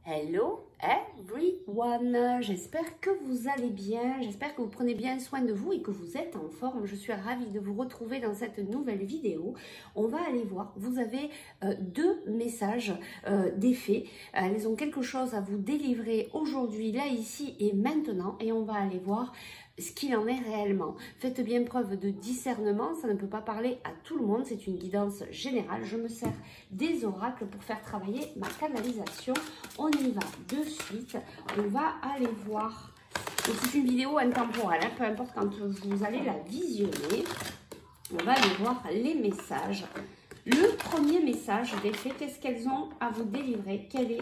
Hello everyone, j'espère que vous allez bien, j'espère que vous prenez bien soin de vous et que vous êtes en forme. Je suis ravie de vous retrouver dans cette nouvelle vidéo. On va aller voir, vous avez deux messages d'effet. Elles ont quelque chose à vous délivrer aujourd'hui, là, ici et maintenant, et on va aller voir ce qu'il en est réellement. Faites bien preuve de discernement, ça ne peut pas parler à tout le monde, c'est une guidance générale. Je me sers des oracles pour faire travailler ma canalisation. On y va de suite, on va aller voir. C'est une vidéo intemporelle, hein, peu importe quand vous allez la visionner. On va aller voir les messages. Le premier message d'effet, qu'est-ce qu'elles ont à vous délivrer? Quel est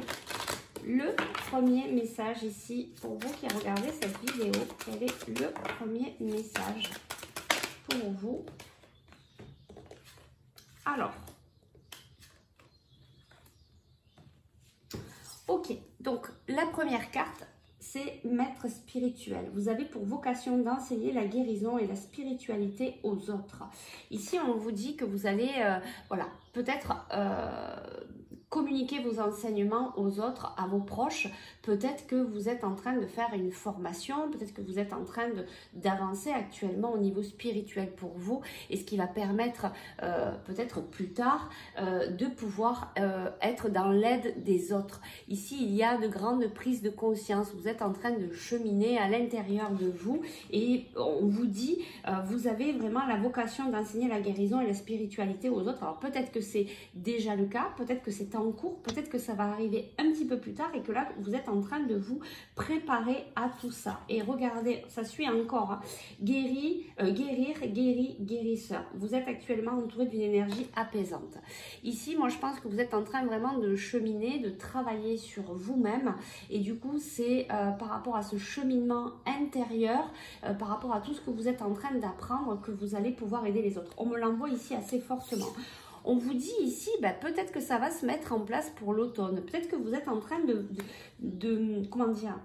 le premier message ici pour vous qui regardez cette vidéo? Quel est le premier message pour vous? Alors, ok, donc la première carte, c'est maître spirituel. Vous avez pour vocation d'enseigner la guérison et la spiritualité aux autres. Ici, on vous dit que vous allez, voilà, peut-être communiquer vos enseignements aux autres, à vos proches. Peut-être que vous êtes en train de faire une formation, peut-être que vous êtes en train d'avancer actuellement au niveau spirituel pour vous, et ce qui va permettre peut-être plus tard de pouvoir être dans l'aide des autres. Ici, il y a de grandes prises de conscience. Vous êtes en train de cheminer à l'intérieur de vous et on vous dit, vous avez vraiment la vocation d'enseigner la guérison et la spiritualité aux autres. Alors peut-être que c'est déjà le cas, peut-être que c'est en cours, peut-être que ça va arriver un petit peu plus tard et que là, vous êtes en train de vous préparer à tout ça. Et regardez, ça suit encore, hein. Guérir, guéri, guérisseur. Vous êtes actuellement entouré d'une énergie apaisante. Ici, moi, je pense que vous êtes en train vraiment de cheminer, de travailler sur vous-même. Et du coup, c'est par rapport à ce cheminement intérieur, par rapport à tout ce que vous êtes en train d'apprendre, que vous allez pouvoir aider les autres. On me l'envoie ici assez fortement. On vous dit ici, peut-être que ça va se mettre en place pour l'automne. Peut-être que vous êtes en train comment dire?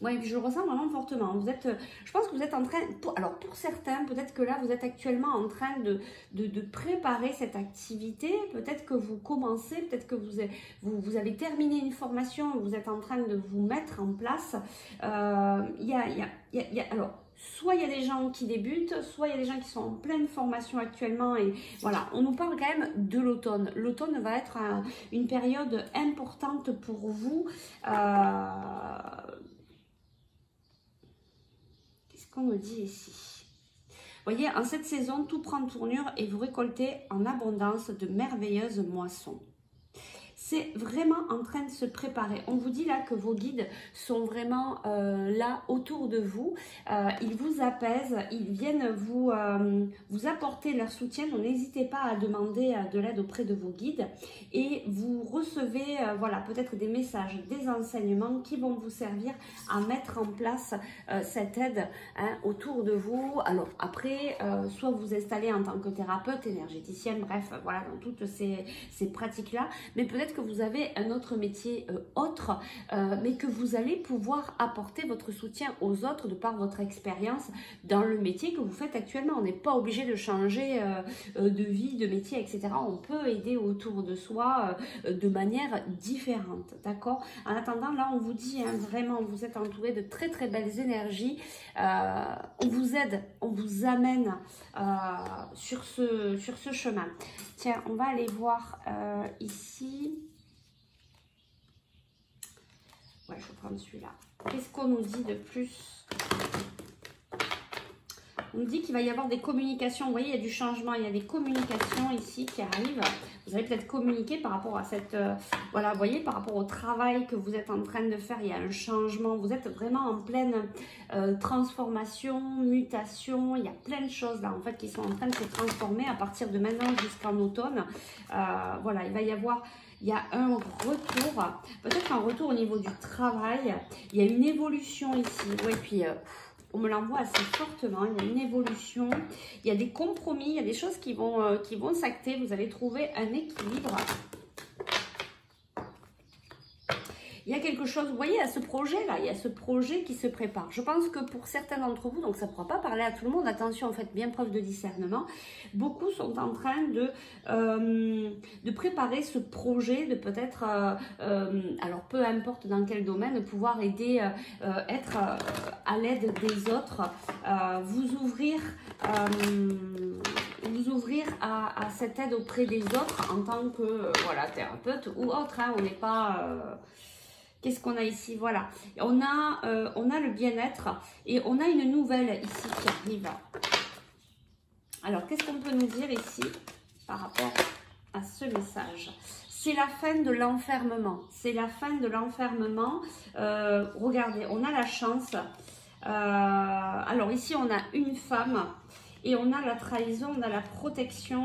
Oui, je le ressens vraiment fortement. Vous êtes, je pense que vous êtes en train, alors pour certains, peut-être que là, vous êtes actuellement en train de préparer cette activité. Peut-être que vous commencez, peut-être que vous avez terminé une formation, vous êtes en train de vous mettre en place. Alors, soit il y a des gens qui débutent, soit il y a des gens qui sont en pleine formation actuellement. Et voilà, on nous parle quand même de l'automne. L'automne va être une période importante pour vous. Qu'est-ce qu'on nous dit ici? Vous voyez, en cette saison, tout prend tournure et vous récoltez en abondance de merveilleuses moissons. C'est vraiment en train de se préparer. On vous dit là que vos guides sont vraiment là autour de vous. Ils vous apaisent, ils viennent vous apporter leur soutien. Donc n'hésitez pas à demander de l'aide auprès de vos guides. Et vous recevez voilà, peut-être des messages, des enseignements qui vont vous servir à mettre en place cette aide, hein, autour de vous. Alors après, soit vous installez en tant que thérapeute, énergéticienne, bref, voilà, dans toutes ces pratiques-là. Mais peut-être que vous avez un autre métier autre, mais que vous allez pouvoir apporter votre soutien aux autres de par votre expérience dans le métier que vous faites actuellement. On n'est pas obligé de changer de vie, de métier, etc. On peut aider autour de soi de manière différente, d'accord? En attendant, là, on vous dit, hein, vraiment, vous êtes entouré de très, très belles énergies. On vous aide, on vous amène sur ce chemin. Tiens, on va aller voir ici. Ouais, je vais prendre celui-là. Qu'est-ce qu'on nous dit de plus? On nous dit qu'il va y avoir des communications. Vous voyez, il y a du changement, il y a des communications ici qui arrivent. Vous allez peut-être communiquer par rapport à cette... voilà, vous voyez, par rapport au travail que vous êtes en train de faire, il y a un changement. Vous êtes vraiment en pleine transformation, mutation. Il y a plein de choses là, en fait, qui sont en train de se transformer à partir de maintenant jusqu'en automne. Voilà, il va y avoir... Il y a un retour, peut-être un retour au niveau du travail. Il y a une évolution ici. Ouais, puis on me l'envoie assez fortement. Il y a une évolution. Il y a des compromis. Il y a des choses qui vont s'acter. Vous allez trouver un équilibre. Il y a quelque chose, vous voyez, il y a ce projet-là, il y a ce projet qui se prépare. Je pense que pour certains d'entre vous, donc ça ne pourra pas parler à tout le monde, attention, faites bien preuve de discernement, beaucoup sont en train de préparer ce projet, de peut-être, alors peu importe dans quel domaine, de pouvoir aider, être à l'aide des autres, vous ouvrir à cette aide auprès des autres en tant que voilà, thérapeute ou autre, hein, on n'est pas... Qu'est-ce qu'on a ici? Voilà, on a le bien-être et on a une nouvelle ici qui arrive. Alors, qu'est-ce qu'on peut nous dire ici par rapport à ce message? C'est la fin de l'enfermement. C'est la fin de l'enfermement. Regardez, on a la chance. Alors ici, on a une femme et on a la trahison, on a la protection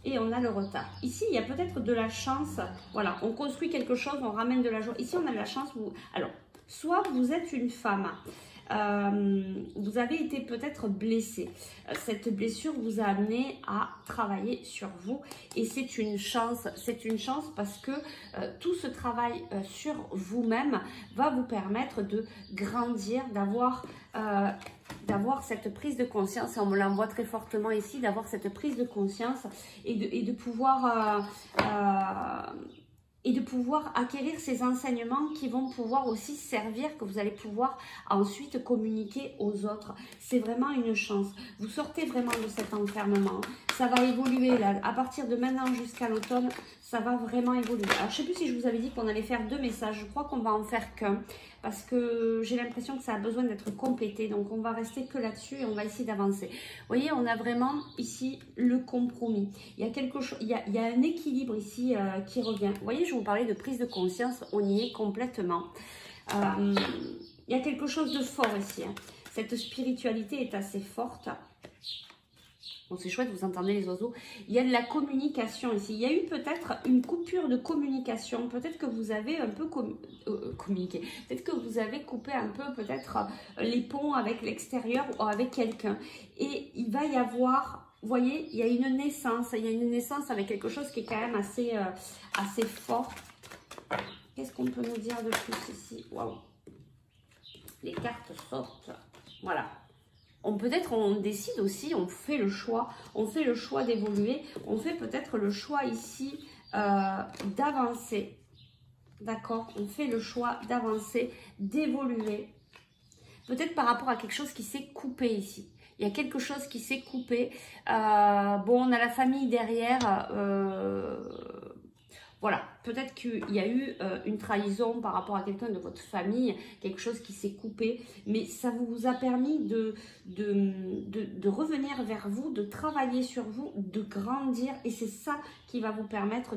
et on a le retard. Ici, il y a peut-être de la chance. Voilà, on construit quelque chose, on ramène de la joie. Ici, on a de la chance. Alors, soit vous êtes une femme, vous avez été peut-être blessé. Cette blessure vous a amené à travailler sur vous et c'est une chance parce que tout ce travail sur vous-même va vous permettre de grandir, d'avoir cette prise de conscience, et on me l'envoie très fortement ici, d'avoir cette prise de conscience et de pouvoir acquérir ces enseignements qui vont pouvoir aussi servir, que vous allez pouvoir ensuite communiquer aux autres. C'est vraiment une chance. Vous sortez vraiment de cet enfermement. Ça va évoluer là. À partir de maintenant jusqu'à l'automne, ça va vraiment évoluer. Alors, je ne sais plus si je vous avais dit qu'on allait faire 2 messages. Je crois qu'on va en faire qu'un parce que j'ai l'impression que ça a besoin d'être complété. Donc, on va rester que là-dessus et on va essayer d'avancer. Vous voyez, on a vraiment ici le compromis. Il y a quelque chose, il y a un équilibre ici qui revient. Vous voyez, je vous parlais de prise de conscience. On y est complètement. Il y a quelque chose de fort ici. Hein. Cette spiritualité est assez forte. Bon, c'est chouette, vous entendez les oiseaux. Il y a de la communication ici. Il y a eu peut-être une coupure de communication. Peut-être que vous avez un peu communiqué. Peut-être que vous avez coupé un peu peut-être les ponts avec l'extérieur ou avec quelqu'un. Et il va y avoir, vous voyez, il y a une naissance. Il y a une naissance avec quelque chose qui est quand même assez fort. Qu'est-ce qu'on peut nous dire de plus ici? Waouh! Les cartes sortent. Voilà. Peut-être on décide aussi, on fait le choix d'évoluer, on fait peut-être le choix ici d'avancer, d'accord? On fait le choix d'avancer, d'évoluer, peut-être par rapport à quelque chose qui s'est coupé ici. Il y a quelque chose qui s'est coupé, bon, on a la famille derrière, voilà, peut-être qu'il y a eu une trahison par rapport à quelqu'un de votre famille, quelque chose qui s'est coupé, mais ça vous a permis de revenir vers vous, de travailler sur vous, de grandir, et c'est ça qui va vous permettre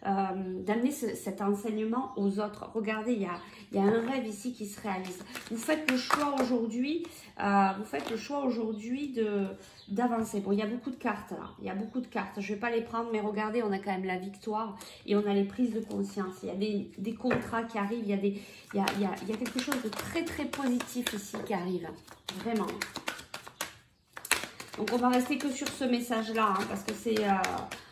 d'amener cet enseignement aux autres. Regardez, il y a un rêve ici qui se réalise. Vous faites le choix aujourd'hui, d'avancer. Bon, il y a beaucoup de cartes là, il y a beaucoup de cartes. Je ne vais pas les prendre, mais regardez, on a quand même la victoire et on a les prises de conscience. Il y a des contrats qui arrivent, il y a quelque chose de très très positif ici qui arrive, vraiment. Donc on va rester que sur ce message-là, hein, parce que c'est...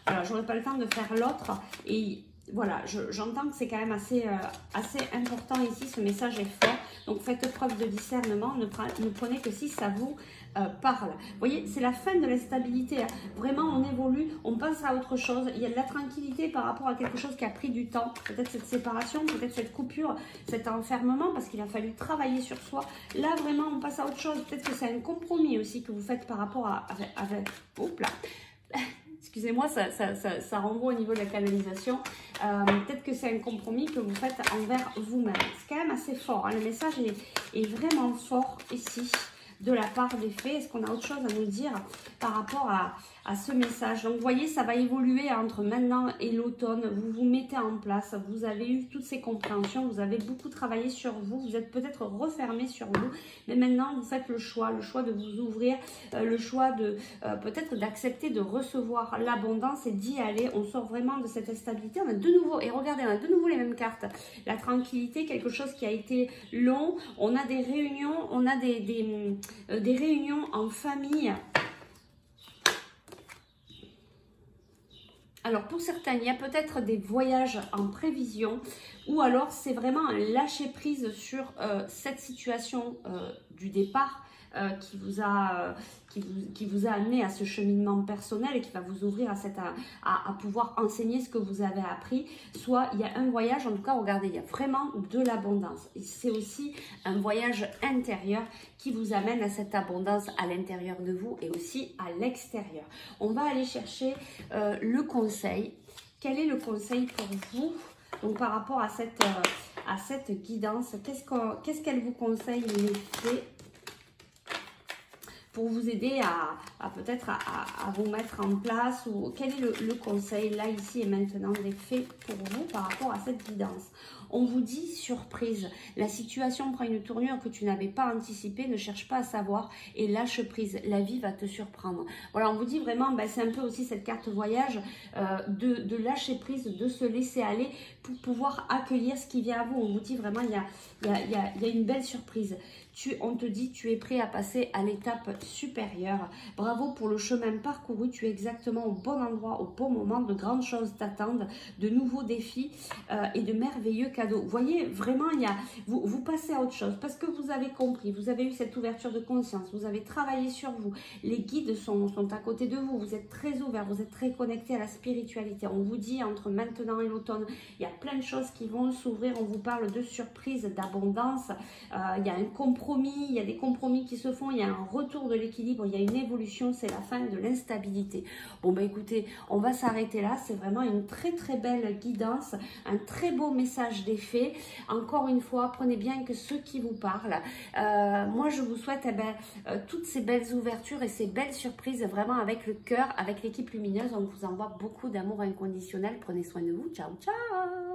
voilà, j'aurai pas le temps de faire l'autre. Et voilà, j'entends que c'est quand même assez important ici, ce message est fort. Donc faites preuve de discernement, ne prenez que si ça vous parle. Vous voyez, c'est la fin de l'instabilité. Hein. Vraiment, on évolue, on passe à autre chose. Il y a de la tranquillité par rapport à quelque chose qui a pris du temps. Peut-être cette séparation, peut-être cette coupure, cet enfermement, parce qu'il a fallu travailler sur soi. Là, vraiment, on passe à autre chose. Peut-être que c'est un compromis aussi que vous faites par rapport avec hop là. Excusez-moi, ça renvoie au niveau de la canalisation. Peut-être que c'est un compromis que vous faites envers vous-même. C'est quand même assez fort. Hein. Le message est vraiment fort ici de la part des fées. Est-ce qu'on a autre chose à nous dire par rapport à ce message? Donc, vous voyez, ça va évoluer entre maintenant et l'automne. Vous vous mettez en place. Vous avez eu toutes ces compréhensions. Vous avez beaucoup travaillé sur vous. Vous êtes peut-être refermé sur vous. Mais maintenant, vous faites le choix de vous ouvrir, le choix de peut-être d'accepter de recevoir l'abondance et d'y aller. On sort vraiment de cette instabilité. On a de nouveau, et regardez, on a de nouveau les mêmes cartes. La tranquillité, quelque chose qui a été long. On a des réunions, on a des réunions en famille. Alors pour certains, il y a peut-être des voyages en prévision ou alors c'est vraiment un lâcher prise sur cette situation du départ qui vous a amené à ce cheminement personnel et qui va vous ouvrir à pouvoir enseigner ce que vous avez appris. Soit il y a un voyage, en tout cas regardez, il y a vraiment de l'abondance. Et c'est aussi un voyage intérieur qui vous amène à cette abondance à l'intérieur de vous et aussi à l'extérieur. On va aller chercher le conseil. Quel est le conseil pour vous? Donc par rapport à cette guidance, qu'est-ce qu'elle vous conseille les fées pour vous aider à peut-être à vous mettre en place, ou quel est le conseil là, ici et maintenant des fées pour vous par rapport à cette guidance? On vous dit surprise, la situation prend une tournure que tu n'avais pas anticipée, ne cherche pas à savoir et lâche prise, la vie va te surprendre. Voilà, on vous dit vraiment, ben, c'est un peu aussi cette carte voyage, de lâcher prise, de se laisser aller pour pouvoir accueillir ce qui vient à vous. On vous dit vraiment, il y a une belle surprise. On te dit, tu es prêt à passer à l'étape supérieure. Bravo pour le chemin parcouru, tu es exactement au bon endroit, au bon moment. De grandes choses t'attendent, de nouveaux défis et de merveilleux cadeaux. Vous voyez, vraiment, vous passez à autre chose parce que vous avez compris, vous avez eu cette ouverture de conscience, vous avez travaillé sur vous. Les guides sont à côté de vous, vous êtes très ouverts, vous êtes très connectés à la spiritualité. On vous dit, entre maintenant et l'automne, il y a plein de choses qui vont s'ouvrir. On vous parle de surprise, d'abondance. Il y a un compromis, il y a des compromis qui se font, il y a un retour de l'équilibre, il y a une évolution, c'est la fin de l'instabilité. Bon ben écoutez, on va s'arrêter là, c'est vraiment une très très belle guidance, un très beau message des fées. Encore une fois, prenez bien que ceux qui vous parlent. Moi je vous souhaite toutes ces belles ouvertures et ces belles surprises vraiment avec le cœur, avec l'équipe lumineuse. On vous envoie beaucoup d'amour inconditionnel, prenez soin de vous, ciao ciao.